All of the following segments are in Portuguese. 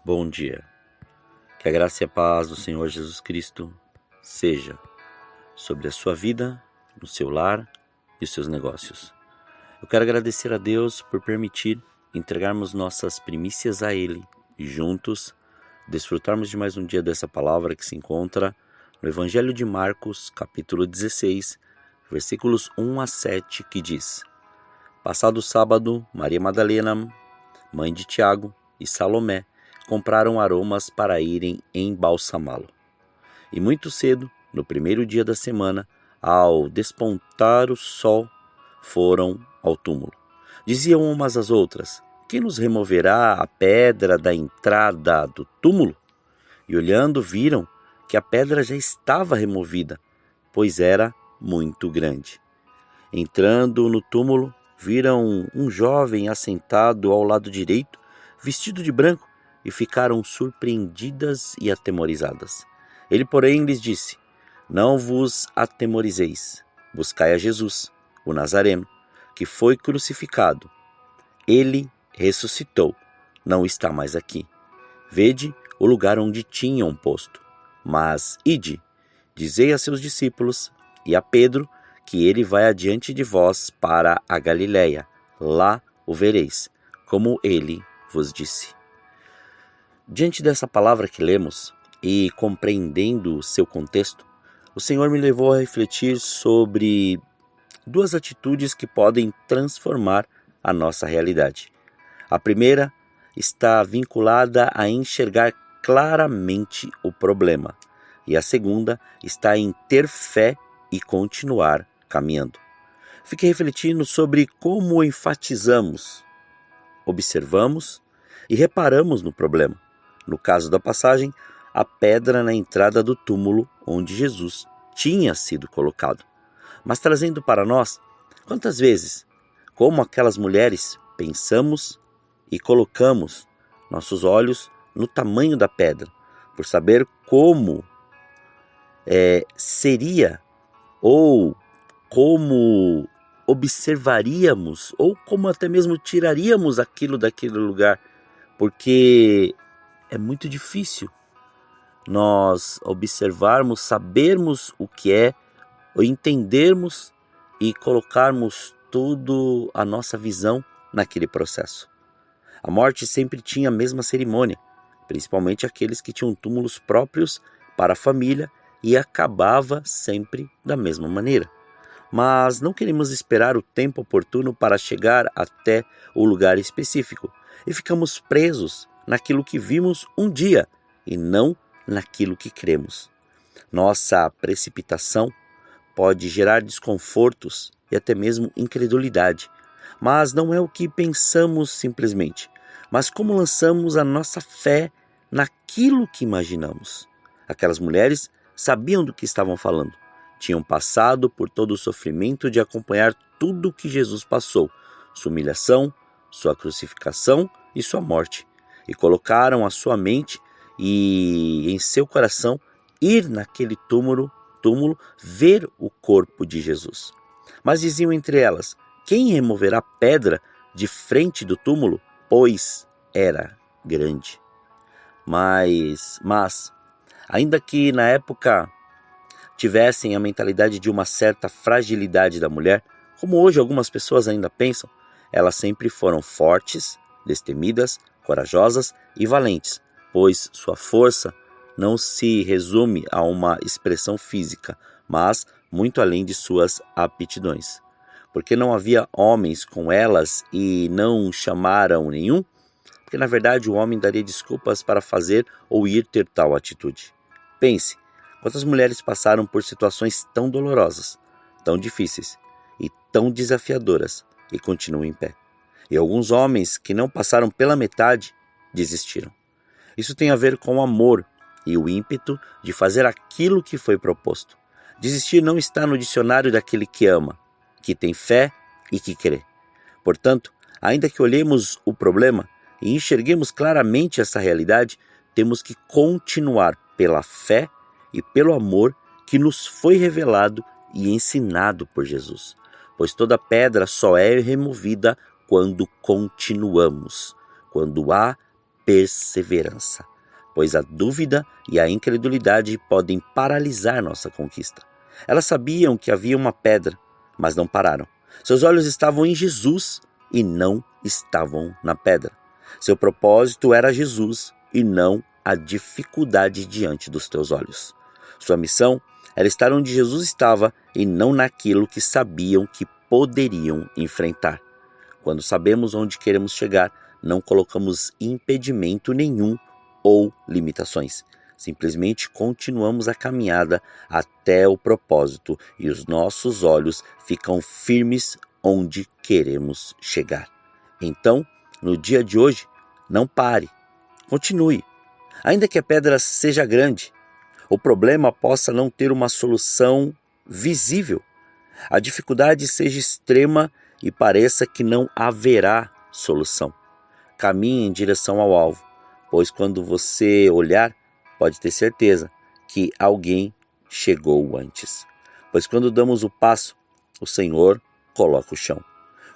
Bom dia. Que a graça e a paz do Senhor Jesus Cristo seja sobre a sua vida, no seu lar e os seus negócios. Eu quero agradecer a Deus por permitir entregarmos nossas primícias a Ele e juntos desfrutarmos de mais um dia dessa palavra que se encontra no Evangelho de Marcos, capítulo 16, versículos 1 a 7, que diz: Passado o sábado, Maria Madalena, mãe de Tiago, e Salomé compraram aromas para irem embalsamá-lo. E muito cedo, no primeiro dia da semana, ao despontar o sol, foram ao túmulo. Diziam umas às outras: quem nos removerá a pedra da entrada do túmulo? E olhando, viram que a pedra já estava removida, pois era muito grande. Entrando no túmulo, viram um jovem assentado ao lado direito, vestido de branco, e ficaram surpreendidas e atemorizadas. Ele, porém, lhes disse: Não vos atemorizeis, buscai a Jesus, o Nazareno, que foi crucificado. Ele ressuscitou, não está mais aqui. Vede o lugar onde tinham posto. Mas ide, dizei a seus discípulos e a Pedro que ele vai adiante de vós para a Galiléia. Lá o vereis, como ele vos disse. Diante dessa palavra que lemos e compreendendo o seu contexto, o Senhor me levou a refletir sobre duas atitudes que podem transformar a nossa realidade. A primeira está vinculada a enxergar claramente o problema, e a segunda está em ter fé e continuar caminhando. Fiquei refletindo sobre como enfatizamos, observamos e reparamos no problema. No caso da passagem, a pedra na entrada do túmulo onde Jesus tinha sido colocado. Mas trazendo para nós, quantas vezes, como aquelas mulheres, pensamos e colocamos nossos olhos no tamanho da pedra, por saber como seria ou como observaríamos ou como até mesmo tiraríamos aquilo daquele lugar, porque é muito difícil nós observarmos, sabermos o que é, ou entendermos e colocarmos tudo a nossa visão naquele processo. A morte sempre tinha a mesma cerimônia, principalmente aqueles que tinham túmulos próprios para a família, e acabava sempre da mesma maneira. Mas não queremos esperar o tempo oportuno para chegar até o lugar específico e ficamos presos naquilo que vimos um dia e não naquilo que cremos. Nossa precipitação pode gerar desconfortos e até mesmo incredulidade, mas não é o que pensamos simplesmente, mas como lançamos a nossa fé naquilo que imaginamos. Aquelas mulheres sabiam do que estavam falando. Tinham passado por todo o sofrimento de acompanhar tudo o que Jesus passou, sua humilhação, sua crucificação e sua morte, e colocaram a sua mente e em seu coração ir naquele túmulo ver o corpo de Jesus. Mas diziam entre elas: quem removerá a pedra de frente do túmulo? Pois era grande. Mas ainda que na época tivessem a mentalidade de uma certa fragilidade da mulher, como hoje algumas pessoas ainda pensam, elas sempre foram fortes, destemidas, corajosas e valentes, pois sua força não se resume a uma expressão física, mas muito além de suas aptidões. Porque não havia homens com elas e não chamaram nenhum? Porque na verdade o homem daria desculpas para fazer ou ir ter tal atitude. Pense, quantas mulheres passaram por situações tão dolorosas, tão difíceis e tão desafiadoras e continuam em pé. E alguns homens que não passaram pela metade desistiram. Isso tem a ver com o amor e o ímpeto de fazer aquilo que foi proposto. Desistir não está no dicionário daquele que ama, que tem fé e que crê. Portanto, ainda que olhemos o problema e enxerguemos claramente essa realidade, temos que continuar pela fé e pelo amor que nos foi revelado e ensinado por Jesus. Pois toda pedra só é removida quando continuamos, quando há perseverança, pois a dúvida e a incredulidade podem paralisar nossa conquista. Elas sabiam que havia uma pedra, mas não pararam. Seus olhos estavam em Jesus e não estavam na pedra. Seu propósito era Jesus e não a dificuldade diante dos teus olhos. Sua missão era estar onde Jesus estava e não naquilo que sabiam que poderiam enfrentar. Quando sabemos onde queremos chegar, não colocamos impedimento nenhum ou limitações. Simplesmente continuamos a caminhada até o propósito e os nossos olhos ficam firmes onde queremos chegar. Então, no dia de hoje, não pare, continue. Ainda que a pedra seja grande, o problema possa não ter uma solução visível, a dificuldade seja extrema e pareça que não haverá solução. Caminhe em direção ao alvo, pois quando você olhar, pode ter certeza que alguém chegou antes. Pois quando damos o passo, o Senhor coloca o chão.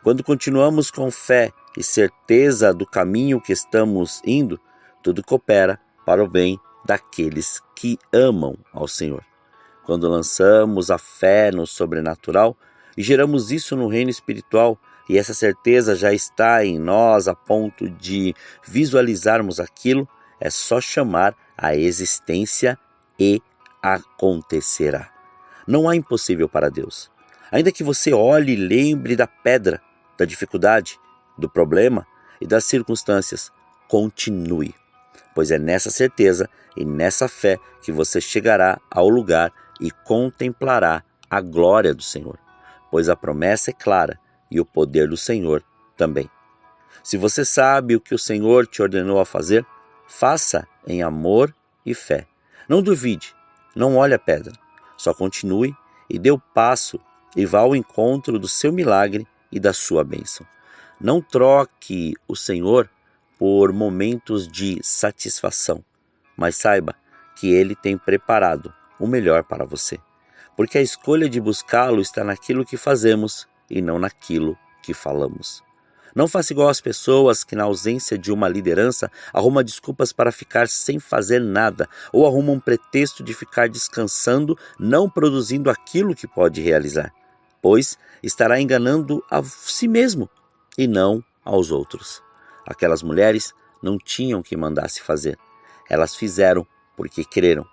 Quando continuamos com fé e certeza do caminho que estamos indo, tudo coopera para o bem daqueles que amam ao Senhor. Quando lançamos a fé no sobrenatural e geramos isso no reino espiritual, e essa certeza já está em nós a ponto de visualizarmos aquilo, é só chamar a existência e acontecerá. Não há impossível para Deus. Ainda que você olhe e lembre da pedra, da dificuldade, do problema e das circunstâncias, continue, pois é nessa certeza e nessa fé que você chegará ao lugar e contemplará a glória do Senhor, pois a promessa é clara e o poder do Senhor também. Se você sabe o que o Senhor te ordenou a fazer, faça em amor e fé. Não duvide, não olhe a pedra, só continue e dê o passo e vá ao encontro do seu milagre e da sua bênção. Não troque o Senhor por momentos de satisfação, mas saiba que Ele tem preparado o melhor para você, porque a escolha de buscá-lo está naquilo que fazemos e não naquilo que falamos. Não faça igual às pessoas que, na ausência de uma liderança, arrumam desculpas para ficar sem fazer nada ou arrumam um pretexto de ficar descansando, não produzindo aquilo que pode realizar, pois estará enganando a si mesmo e não aos outros. Aquelas mulheres não tinham que mandar-se fazer. Elas fizeram porque creram,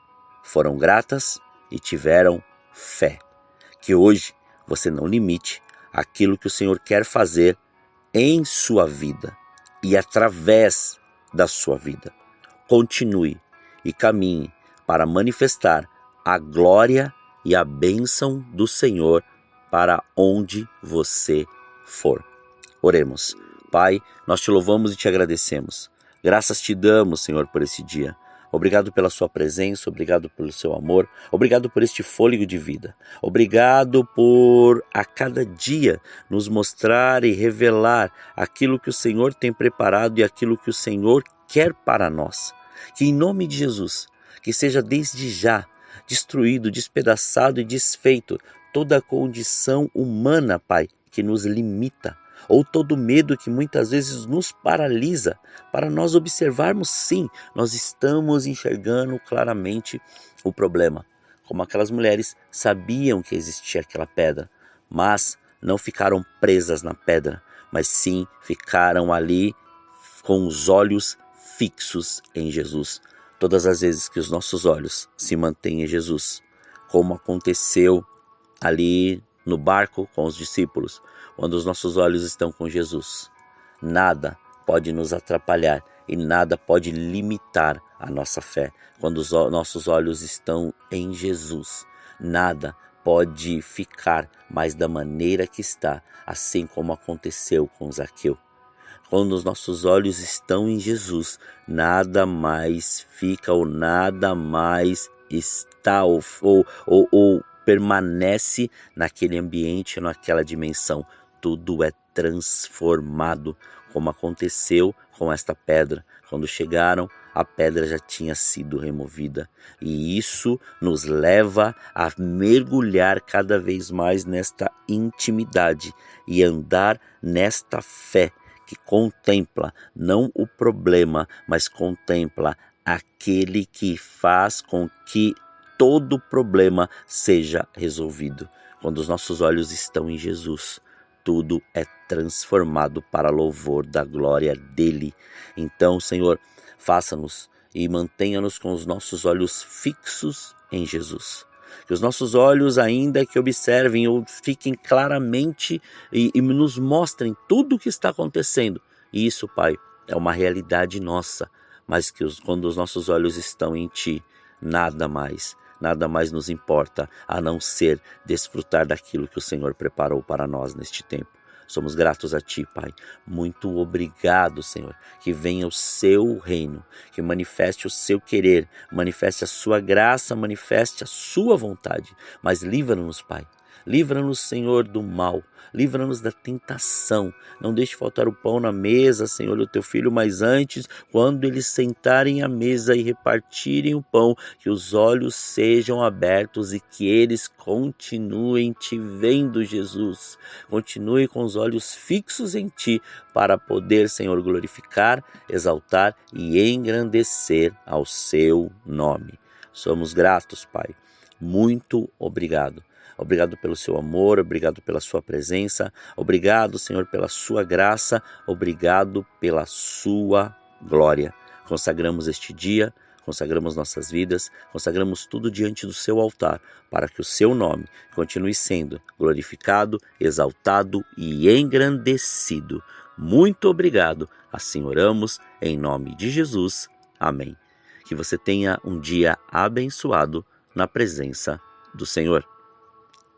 foram gratas e tiveram fé. Que hoje você não limite aquilo que o Senhor quer fazer em sua vida e através da sua vida. Continue e caminhe para manifestar a glória e a bênção do Senhor para onde você for. Oremos. Pai, nós te louvamos e te agradecemos. Graças te damos, Senhor, por esse dia. Obrigado pela sua presença, obrigado pelo seu amor, obrigado por este fôlego de vida. Obrigado por a cada dia nos mostrar e revelar aquilo que o Senhor tem preparado e aquilo que o Senhor quer para nós. Que em nome de Jesus, que seja desde já destruído, despedaçado e desfeito toda a condição humana, Pai, que nos limita, ou todo medo que muitas vezes nos paralisa, para nós observarmos sim, nós estamos enxergando claramente o problema. Como aquelas mulheres sabiam que existia aquela pedra, mas não ficaram presas na pedra, mas sim ficaram ali com os olhos fixos em Jesus. Todas as vezes que os nossos olhos se mantêm em Jesus, como aconteceu ali no barco com os discípulos, quando os nossos olhos estão com Jesus, nada pode nos atrapalhar e nada pode limitar a nossa fé. Quando os nossos olhos estão em Jesus, nada pode ficar mais da maneira que está, assim como aconteceu com Zaqueu. Quando os nossos olhos estão em Jesus, nada mais fica ou nada mais está ou permanece naquele ambiente, naquela dimensão. Tudo é transformado, como aconteceu com esta pedra. Quando chegaram, a pedra já tinha sido removida. E isso nos leva a mergulhar cada vez mais nesta intimidade e andar nesta fé que contempla não o problema, mas contempla aquele que faz com que todo problema seja resolvido. Quando os nossos olhos estão em Jesus, tudo é transformado para louvor da glória dele. Então, Senhor, faça-nos e mantenha-nos com os nossos olhos fixos em Jesus. Que os nossos olhos, ainda que observem ou fiquem claramente e nos mostrem tudo o que está acontecendo. E isso, Pai, é uma realidade nossa, mas que quando os nossos olhos estão em Ti, nada mais nos importa a não ser desfrutar daquilo que o Senhor preparou para nós neste tempo. Somos gratos a Ti, Pai. Muito obrigado, Senhor. Que venha o Seu reino, que manifeste o Seu querer, manifeste a Sua graça, manifeste a Sua vontade. Mas livra-nos, Pai. Livra-nos, Senhor, do mal. Livra-nos da tentação. Não deixe faltar o pão na mesa, Senhor, do Teu Filho, mas antes, quando eles sentarem à mesa e repartirem o pão, que os olhos sejam abertos e que eles continuem Te vendo, Jesus. Continue com os olhos fixos em Ti, para poder, Senhor, glorificar, exaltar e engrandecer ao Seu nome. Somos gratos, Pai. Muito obrigado. Obrigado pelo Seu amor, obrigado pela Sua presença, obrigado, Senhor, pela Sua graça, obrigado pela Sua glória. Consagramos este dia, consagramos nossas vidas, consagramos tudo diante do Seu altar, para que o Seu nome continue sendo glorificado, exaltado e engrandecido. Muito obrigado, assim oramos, em nome de Jesus. Amém. Que você tenha um dia abençoado na presença do Senhor.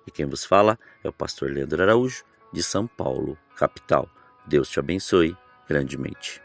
E quem vos fala é o pastor Leandro Araújo, de São Paulo, capital. Deus te abençoe grandemente.